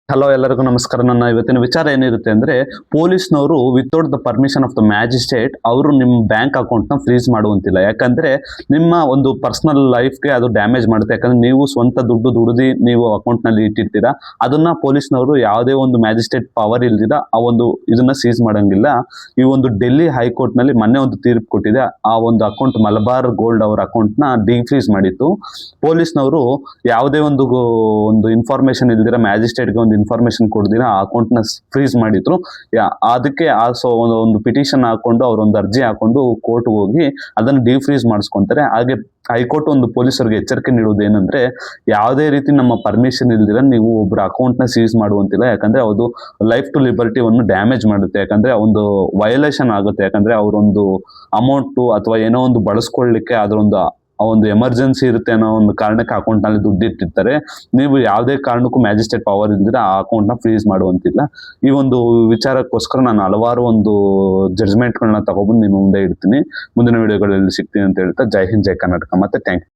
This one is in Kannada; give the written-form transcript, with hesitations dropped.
ಹಲೋ, ಎಲ್ಲರಿಗೂ ನಮಸ್ಕಾರ. ನನ್ನ ಇವತ್ತಿನ ವಿಚಾರ ಏನಿರುತ್ತೆ ಅಂದ್ರೆ, ಪೊಲೀಸ್ನವರು without the permission of the magistrate ಅವರು ನಿಮ್ಮ ಬ್ಯಾಂಕ್ ಅಕೌಂಟ್ನ ಫ್ರೀಸ್ ಮಾಡುವಂತಿಲ್ಲ. ಯಾಕಂದ್ರೆ ನಿಮ್ಮ ಒಂದು ಪರ್ಸನಲ್ ಲೈಫ್ಗೆ ಅದು ಡ್ಯಾಮೇಜ್ ಮಾಡುತ್ತೆ. ಯಾಕಂದ್ರೆ ನೀವು ಸ್ವಂತ ದುಡ್ಡು ದುಡಿದು ನೀವು ಅಕೌಂಟ್ನಲ್ಲಿ ಇಟ್ಟಿರ್ತೀರಾ, ಅದನ್ನ ಪೊಲೀಸ್ನವರು ಯಾವುದೇ ಒಂದು ಮ್ಯಾಜಿಸ್ಟ್ರೇಟ್ ಪವರ್ ಇಲ್ದಿರ ಆ ಒಂದು ಇದನ್ನ ಸೀಸ್ ಮಾಡಂಗಿಲ್ಲ. ಈ ಒಂದು ಡೆಲ್ಲಿ ಹೈಕೋರ್ಟ್ನಲ್ಲಿ ಮೊನ್ನೆ ಒಂದು ತೀರ್ಪು ಕೊಟ್ಟಿದೆ. ಆ ಒಂದು ಅಕೌಂಟ್ ಮಲಬಾರ್ ಗೋಲ್ಡ್ ಅವರ ಅಕೌಂಟ್ನ ಡಿಫ್ರೀಸ್ ಮಾಡಿತ್ತು. ಪೊಲೀಸ್ನವರು ಯಾವುದೇ ಒಂದು ಇನ್ಫಾರ್ಮೇಶನ್ ಇಲ್ದಿರ ಮ್ಯಾಜಿಸ್ಟ್ರೇಟ್ಗೆ ಒಂದು ಇನ್ಫಾರ್ಮೇಶನ್ ಕೊಡ್ದಿರ ಆ ಅಕೌಂಟ್ನ ಫ್ರೀಸ್ ಮಾಡಿದ್ರು. ಅದಕ್ಕೆ ಒಂದು ಪಿಟಿಷನ್ ಹಾಕೊಂಡು ಅವ್ರೊಂದು ಅರ್ಜಿ ಹಾಕೊಂಡು ಕೋರ್ಟ್ಗೆ ಹೋಗಿ ಅದನ್ನು ಡಿಫ್ರೀಸ್ ಮಾಡಿಸ್ಕೊಂತಾರೆ. ಹಾಗೆ ಹೈಕೋರ್ಟ್ ಒಂದು ಪೊಲೀಸರಿಗೆ ಎಚ್ಚರಿಕೆ ನೀಡುವುದೇನೆಂದ್ರೆ, ಯಾವುದೇ ರೀತಿ ನಮ್ಮ ಪರ್ಮಿಷನ್ ಇಲ್ದಿರ ನೀವು ಒಬ್ಬರ ಅಕೌಂಟ್ನ ಸೀಸ್ ಮಾಡುವಂತಿಲ್ಲ. ಯಾಕಂದ್ರೆ ಅದು ಲೈಫ್ ಟು ಲಿಬರ್ಟಿವನ್ನು ಡ್ಯಾಮೇಜ್ ಮಾಡುತ್ತೆ. ಯಾಕಂದ್ರೆ ಒಂದು ವಯೋಲೇಷನ್ ಆಗುತ್ತೆ. ಯಾಕಂದ್ರೆ ಅವರೊಂದು ಅಮೌಂಟು ಅಥವಾ ಏನೋ ಒಂದು ಬಳಸ್ಕೊಳ್ಳಿಕ್ಕೆ ಅದರೊಂದು ಒಂದು ಎಮರ್ಜೆನ್ಸಿ ಇರುತ್ತೆ ಅನ್ನೋ ಒಂದು ಕಾರಣಕ್ಕೆ ಅಕೌಂಟ್ನಲ್ಲಿ ದುಡ್ಡು ಇಟ್ಟಿರ್ತಾರೆ. ನೀವು ಯಾವುದೇ ಕಾರಣಕ್ಕೂ ಮ್ಯಾಜಿಸ್ಟ್ರೇಟ್ ಪವರ್ ಇಲ್ದಿರ ಆ ಅಕೌಂಟ್ನ ಫ್ರೀಸ್ ಮಾಡುವಂತಿಲ್ಲ. ಈ ಒಂದು ವಿಚಾರಕ್ಕೋಸ್ಕರ ನಾನು ಹಲವಾರು ಒಂದು ಜಡ್ಜ್ಮೆಂಟ್ಗಳನ್ನ ತಗೊಬಂದು ನಿಮ್ಮ ಮುಂದೆ ಇಡ್ತೀನಿ. ಮುಂದಿನ ವಿಡಿಯೋಗಳಲ್ಲಿ ಸಿಗ್ತೀನಿ ಅಂತ ಹೇಳ್ತಾ, ಜೈ ಹಿಂದ್, ಜೈ ಕರ್ನಾಟಕ. ಮತ್ತೆ ಥ್ಯಾಂಕ್ ಯು.